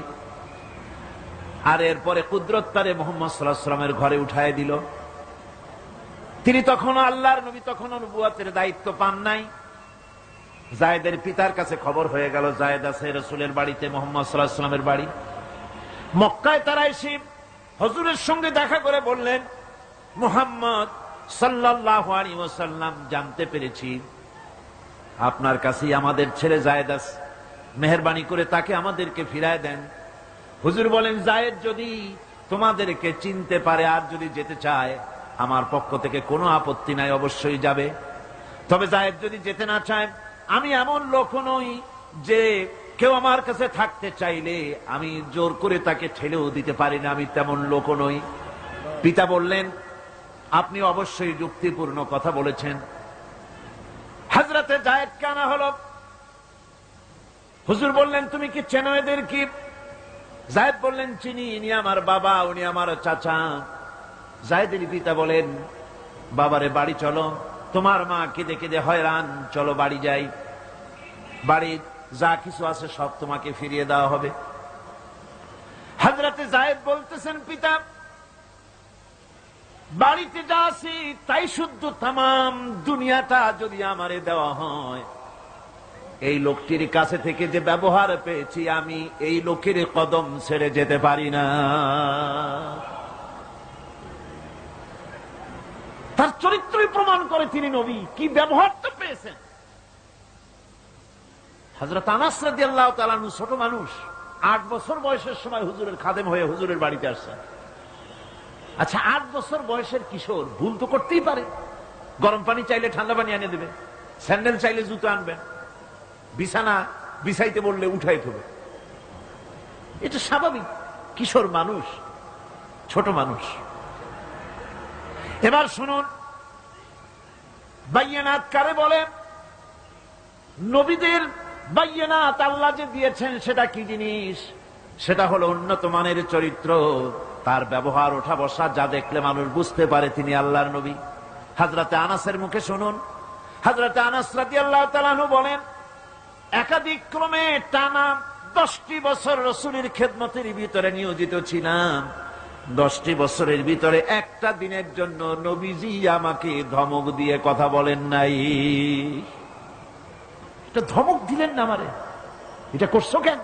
আর এরপরে কুদরত তারে মুহাম্মদ সাল্লাল্লাহু আলাইহি ওয়াসাল্লামের ঘরে উঠায় দিল। তিনি তখন আল্লাহর নবী, তখন নবুয়তের দায়িত্ব পান নাই। যায়েদের পিতার কাছে খবর হয়ে গেল যায়েদ আছে রাসূলের বাড়িতে, মুহাম্মদ সাল্লাল্লাহু আলাইহি ওয়াসাল্লামের বাড়ি। মক্কায় তারা এসে হুজুরের সঙ্গে দেখা করে বললেন, মুহাম্মদ সাল্লাল্লাহু আলাইহি ওয়াসাল্লাম, জানতে পেরেছি আপনার কাছেই আমাদের ছেলে যায়েদ আছে, মেহেরবানি করে তাকে আমাদেরকে ফিরায় দেন। হুজুর বলেন, যায়েদ যদি তোমাদেরকে চিনতে পারে আর যদি যেতে চায়, আমার পক্ষ থেকে কোনো আপত্তি নাই, অবশ্যই যাবে। তবে যায়েদ যদি যেতে না চায়, আমি এমন লোক নই যে কেউ আমার কাছে থাকতে চাইলে আমি জোর করে তাকে ঠেলেও দিতে পারি না, আমি তেমন লোক নই। পিতা বললেন, আপনি অবশ্যই যুক্তিপূর্ণ কথা বলেছেন। হযরতে যায়েদ কানা হলো। হুজুর বললেন, তুমি কি চেনো এদের? কি? যায়েদ বললেন, চিনি, ইনি আমার বাবা, উনি আমার চাচা। যায়েদের পিতা বলেন, বাবারে বাড়ি চলো, তোমার মা কেঁদে কেঁদে হয়রান, চলো বাড়ি যাই, বাড়ির যা কিছু আছে সব তোমাকে ফিরিয়ে দেওয়া হবে। হযরতে যায়েদ বলতেছেন, পিতা, বাড়িতে যা আছে তাই শুদ্ধ, তামাম দুনিয়াটা যদি আমারে দেওয়া হয়, এই লোকটির কাছে থেকে যে ব্যবহার পেয়েছি, আমি এই লোকের কদম ছেড়ে যেতে পারি না। তার চরিত্রই প্রমাণ করে তিনি নবী, কি ব্যবহারটা পেয়েছেন। হযরত আনাস রাদিয়াল্লাহু তাআলা আনহু ছোট মানুষ, 8 বছর বয়সের সময় হুজুরের খাদেম হয়ে হুজুরের বাড়িতে আসছেন। আচ্ছা, 8 বছর বয়সের কিশোর ভুল তো করতেই পারে। গরম পানি চাইলে ঠান্ডা পানি এনে দেবে, স্যান্ডেল চাইলে জুতো আনবেন, বিছানা বিছাইতে বললে উঠাই দেবে, এটা স্বাভাবিক। কিশোর মানুষ, ছোট মানুষ। এবার শুনুন, বাইয়ানাত কারে বলে? নবীদের বাইয়ানাত আল্লাহ যে দিয়েছেন সেটা কি জিনিস? সেটা হলো উন্নত মানের চরিত্র, তার ব্যবহার, ওঠা বসা যা দেখলে মানুষ বুঝতে পারে তিনি আল্লাহর নবী। হযরতে আনাসের মুখে শুনুন, হযরতে আনাস রাদিয়াল্লাহু তাআলা আনহু বলেন, একাধিক ক্রমে টানা 10টি বছর রাসূলের খেদমতের ভিতরে নিয়োজিত ছিলাম। 10টি বছরের ভিতরে একটা দিনের জন্য নবীজি আমাকে ধমক দিয়ে কথা বলেন নাই। এটা ধমক দিলেন না আমারে, এটা করছো কেন,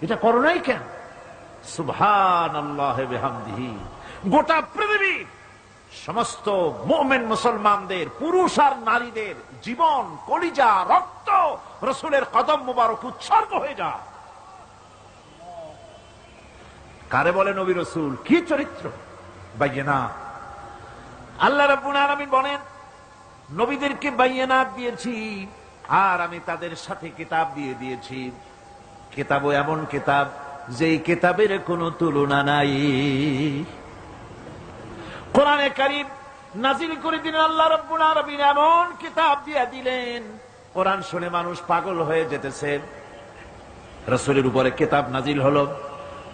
এটা করো নাই কেন? সুবহানাল্লাহি বিহামদিহি। গোটা পৃথিবীর সমস্ত মুমিন মুসলমানদের, পুরুষ আর নারীদের জীবন, কলিজা, রক্ত রাসূলের কদম মোবারক উৎসর্গ হয়ে যায়। কারে বলে নবী রাসূল? কি চরিত্র! বাইয়ানাত। আল্লাহ রাব্বুল আলামিন বলেন, নবীদেরকে বাইয়ানাত দিয়েছি আর আমি তাদের সাথে কিতাব দিয়ে দিয়েছি। কিতাবও এমন কিতাব যেই কিতাবের কোনো তুলনা নাই। কোরআনে কারীম নাজিল করে দিলেন আল্লাহ রাব্বুল আলামিন, এমন কিতাব দিয়ে দিলেন, কোরআন শুনে মানুষ পাগল হয়ে যেতেছে। রাসূলের উপরে কিতাব নাজিল হলো,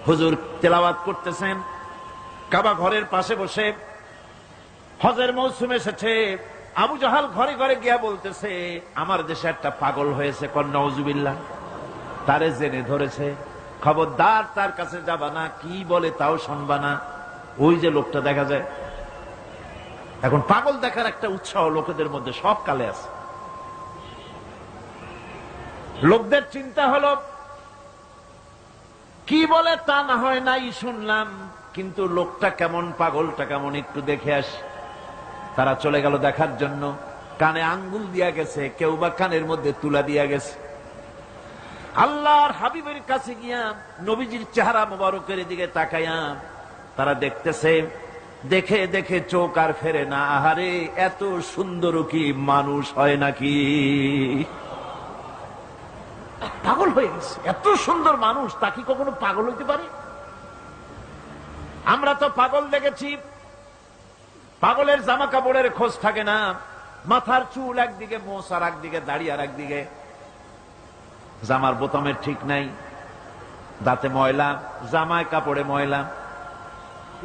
হুজুর তেলাওয়াত করতেছেন কাবা ঘরের পাশে বসে। হজের মৌসুম এসেছে, আবু জাহাল ঘরে ঘরে গিয়া বলতেছে, আমার দেশে একটা পাগল হয়েছে, নাউজুবিল্লাহ। তারে জেনে ধরেছে, খবরদার তার কাছে যাবা না, কি বলে তাও শুনবা না। ওই যে লোকটা দেখা যায় এখন, পাগল দেখার একটা উৎসাহ লোকেদের মধ্যে সব কালে আছে। লোকদের চিন্তা হলো, কি বলে তা না হয় নাই শুনলাম, কিন্তু লোকটা কেমন, পাগলটা কেমন, একটু দেখে আসি। তারা চলে গেল দেখার জন্য। কানে আঙ্গুল দিয়া গেছে, কেউ বা কানের মধ্যে তুলা দিয়া গেছে। আল্লাহর হাবিবের কাছে গিয়া নবীজির চেহারা মোবারকের দিকে তাকাইয়া তারা দেখতেছে, দেখে দেখে চোখ আর ফেরে না। আহারে, এত সুন্দর কি মানুষ হয় নাকি? পাগল হয়ে গেছে। এত সুন্দর মানুষ, তা কি কখনো পাগল হইতে পারে? আমরা তো পাগল দেখেছি, পাগলের জামা কাপড়ের খোঁজ থাকে না, মাথার চুল একদিকে, মোছ আর একদিকে, দাড়ি আর একদিকে, জামার বোতামের ঠিক নাই, দাঁতে ময়লা, জামায় কাপড়ে ময়লা।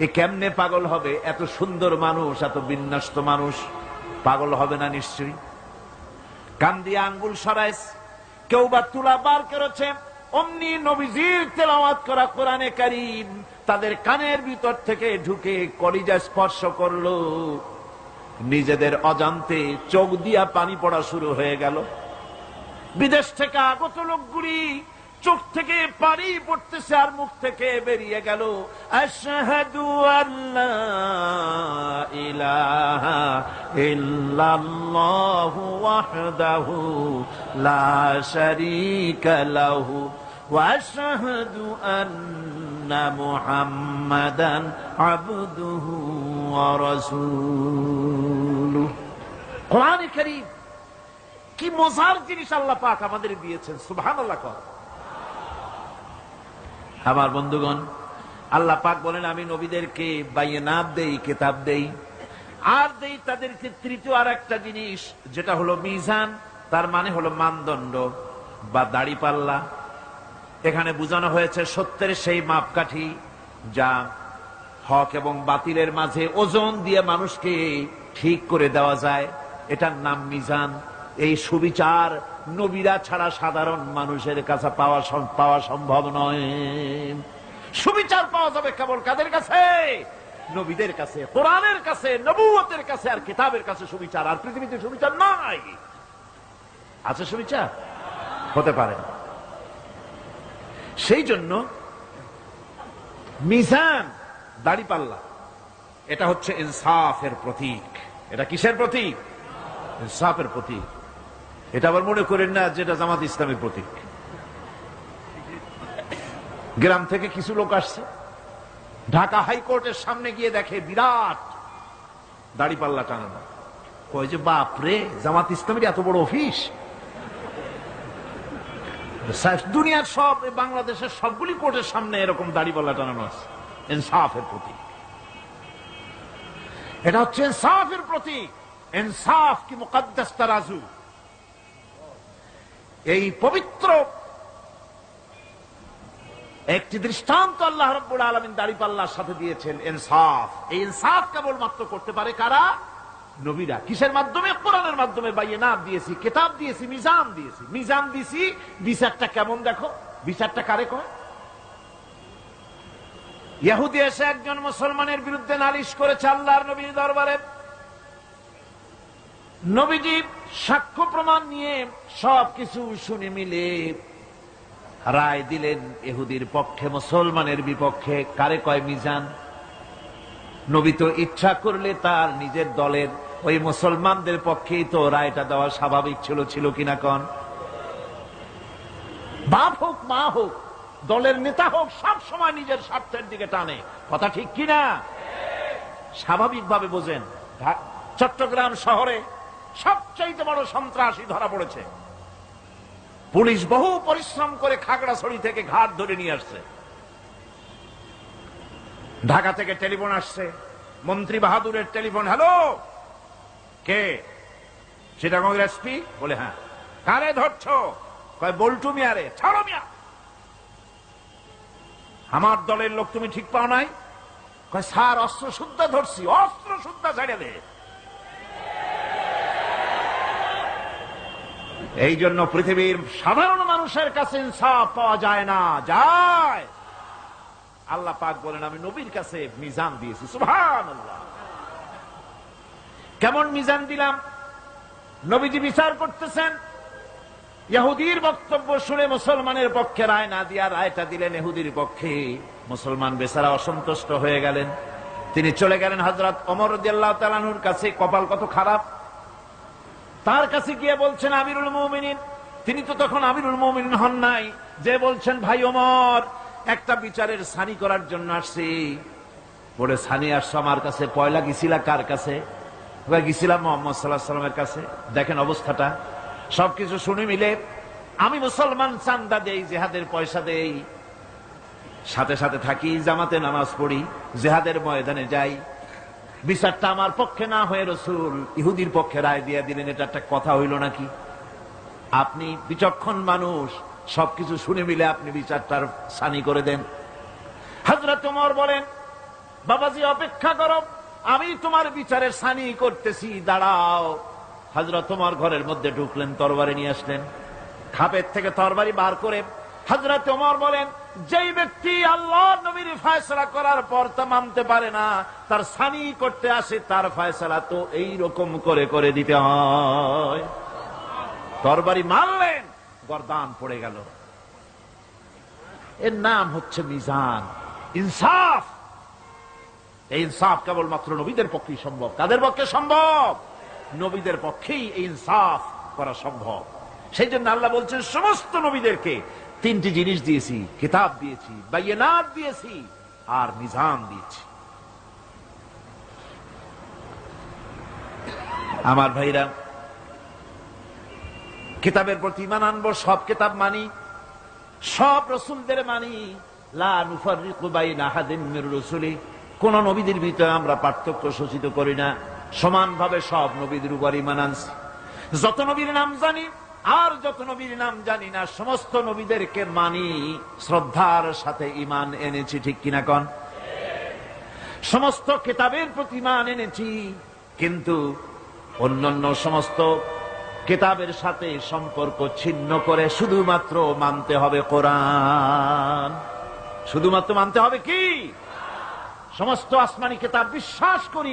এ কেমনে পাগল হবে? এত সুন্দর মানুষ, এত বিন্যস্ত মানুষ, পাগল হবে না নিশ্চয়ই। কান দিয়ে আঙ্গুল সরাইস, কেউ বা তুলা বার করেছে। অমনি নবীজির তেলাওয়াত করা কোরআনে কারীম তাদের কানের ভিতর থেকে ঢুকে কলিজা স্পর্শ করলো। নিজেদের অজান্তে চোখ দিয়া পানি পড়া শুরু হয়ে গেল। বিদেশ থেকে আগত লোকগুলি চোখ থেকে পানি পড়তেছে আর মুখ থেকে বেরিয়ে গেল আশহাদু আল্লা ইলাহা ইল্লাল্লাহু ওয়াহদাহু লা শারীকা লাহু ওয়া আশহাদু আন্না মুহাম্মাদান আবদুহু ওয়া রাসূলুহু। কোরআনে কারীম কি মজার জিনিস আল্লাহ পাক আমাদের দিয়েছেন, সুবহানাল্লাহ। আমার বন্ধুগণ, আল্লাহ পাক বলেন আমি নবীদেরকে বায়নাত দেই, কিতাব দেই, আর দেই তাদেরকে তৃতীয় আর একটা জিনিস, যেটা হলো মিজান। তার মানে হলো মানদণ্ড বা দাড়িপাল্লা। এখানে বোঝানো হয়েছে সত্যের সেই মাপকাঠি যা হক এবং বাতিলের মাঝে ওজন দিয়ে মানুষকে ঠিক করে দেওয়া যায়, এটার নাম মিজান। এই সুবিচার নবীরা ছাড়া সাধারণ মানুষের কাছে পাওয়া সম্ভব নয়। সুবিচার পাওয়া যাবে কেবল কাদের কাছে? নবীদের কাছে, কোরআনের কাছে, নবুয়তের কাছে আর কিতাবের কাছে সুবিচার। আর পৃথিবীতে সুবিচার নাই। আছে সুবিচার? হতে পারে না। সেই জন্য মিজান, দাড়িপাল্লা, এটা হচ্ছে ইনসাফের প্রতীক। এটা কিসের প্রতীক? ইনসাফের প্রতীক। এটা আবার মনে করেন না যেটা জামাত ইসলামের প্রতীক। গ্রাম থেকে কিছু লোক আসছে, ঢাকা হাইকোর্টের সামনে গিয়ে দেখে বিরাট দাড়িপাল্লা টানানো। কয় যে বাপ রে, জামাত ইসলামের এত বড় অফিস! দুনিয়ার সব, বাংলাদেশের সবগুলি কোর্টের সামনে এরকম দাড়িপাল্লা টানানো আছে। ইনসাফের প্রতীক। এটা হচ্ছে ইনসাফের প্রতীক। ইনসাফ কি মুকদ্দাস তারাজু। এই পবিত্র একটি দৃষ্টান্ত আল্লাহ রাব্বুল আলামিন দাড়িপাল্লার সাথে দিয়েছেন, ইনসাফ। এই ইনসাফ কেবলমাত্র করতে পারে কারা? নবীরা। কিসের মাধ্যমে? কোরআনের মাধ্যমে। বায়নাত দিয়েছি, কিতাব দিয়েছি, মিজান দিয়েছি। মিজান দিয়েছি, বিচারটা কেমন দেখো। বিচারটা কারে কয়? ইহুদি এসে একজন মুসলমানের বিরুদ্ধে নালিশ করেছে আল্লাহর নবীর দরবারে। নবীজি সাক্ষ্য প্রমাণ নিয়ে সবকিছু শুনে মিলে রায় দিলেন ইহুদির পক্ষে, মুসলমানের বিপক্ষে। কারে কয় মিজান? নবী তো ইচ্ছা করলে তার নিজের দলের ওই মুসলমানদের পক্ষেই তো রায়টা দেওয়া স্বাভাবিক ছিল। ছিল কিনা কন? বাপ হোক, মা হোক, দলের নেতা হোক, সব সময় নিজের স্বার্থের দিকে টানে। কথা ঠিক কিনা? স্বাভাবিকভাবে বোঝেন। চট্টগ্রাম শহরে সবচাইতে বড় সন্ত্রাসী ধরা পড়েছে। পুলিশ বহু পরিশ্রম করে খাগড়াছড়ি থেকে ঘাট ধরে নিয়ে আসছে। ঢাকা থেকে টেলিফোন আসছে, মন্ত্রী বাহাদুরের টেলিফোন। হ্যালো, কে? চিটাগংয়ের এসপি? বলে হ্যাঁ। কারে ধরছো? কয় বল্টু মিয়ারে। ছাড়ো মিয়া, আমার দলের লোক তুমি ঠিক পাও নাই? কয় স্যার অস্ত্র শুদ্ধা ধরছি। অস্ত্র শুদ্ধা ছাড়িয়ে দে। এই জন্য পৃথিবীর সাধারণ মানুষের কাছে ইনসাফ পাওয়া যায় না। যায় আল্লাহ পাক বলেন আমি নবীর কাছে মিজান দিয়েছি। সুবহানাল্লাহ। কেমন মিজান দিলাম? নবীজি বিচার করতেছেন, ইহুদির বক্তব্য শুনে মুসলমানের পক্ষে রায় না দিয়া রায়টা দিলেন ইহুদির পক্ষে। মুসলমান বেচারা অসন্তুষ্ট হয়ে গেলেন। তিনি চলে গেলেন হযরত ওমর রাদিয়াল্লাহু তাআলা আনহুর কাছে। কপাল কত খারাপ! তার কাছে গিয়ে বলছেন আমিরুল মুমিনিন। তিনি তো তখন আমিরুল মুমিনিন হন নাই। যে বলছেন ভাই ওমর, একটা বিচারের সানি করার জন্য আসছি। বলে সানি আসছো আমার কাছে? পয়লা গেছিলা কার কাছে? গেছিলাম মুহাম্মদ সাল্লাল্লাহু আলাইহি ওয়াসাল্লামের কাছে। দেখেন অবস্থাটা। সবকিছু শুনে মিলে আমি মুসলমান, চান্দা দেই, জিহাদের পয়সা দেই, সাথে সাথে থাকি, জামাতে নামাজ পড়ি, জিহাদের ময়দানে যাই। বিচারটা আমার পক্ষে না হয়ে রাসূল ইহুদির পক্ষে রায় দিয়ে দিলেন। এটা একটা কথা হইল নাকি? আপনি বিচক্ষণ মানুষ, সবকিছু শুনে মিলে আপনি বিচারটার সানি করে দেন। হযরত ওমর বলেন বাবাজি অপেক্ষা করো, আমি তোমার বিচারের সানি করতেছি, দাঁড়াও। হযরত ওমর ঘরের মধ্যে ঢুকলেন, তরবারি নিয়ে আসলেন। খাপের থেকে তরবারি বার করে হযরত ওমর বলেন যেই ব্যক্তি আল্লাহর নবীর ফয়সালা করার পর তা মানতে পারে না, তার সানি করতে আসে, তার ফয়সালা তো এই রকম করে করে দিতে হয়। তরবারি মারলেন, গর্দান পড়ে গেল। এর নাম হচ্ছে মিজান, ইনসাফ। এই ইনসাফ কেবলমাত্র নবীদের পক্ষেই সম্ভব। কাদের পক্ষে সম্ভব? নবীদের পক্ষেই এই ইনসাফ করা সম্ভব। সেই জন্য আল্লাহ বলছেন সমস্ত নবীদেরকে তিনটি জিনিস দিয়েছি, কিতাব দিয়েছি, বায়িনাত দিয়েছি, আর মিজান দিয়েছি। আমার ভাইরা, কিতাবের প্রতি ঈমান আনবো, সব কিতাব মানি, সব রাসূলদের মানি। লা নুফাররিকু বাইনা আহাদিন মির রাসূলি, কোন নবীদের ভিতরে আমরা পার্থক্য সূচিত করি না, সমানভাবে সব নবীদের উপর ঈমান আনছি। যত নবীর নাম জানি আর যত নবীর নাম জানি না, সমস্ত নবীদেরকে মানি, শ্রদ্ধার সাথে ঈমান এনেছি। ঠিক কিনা কোন? সমস্ত কিতাবের প্রতি ঈমান এনেছি, কিন্তু অন্যান্য সমস্ত কিতাবের সাথে সম্পর্ক ছিন্ন করে শুধুমাত্র মানতে হবে কোরআন। শুধুমাত্র মানতে হবে কি? সমস্ত আসমানি কিতাব বিশ্বাস করি,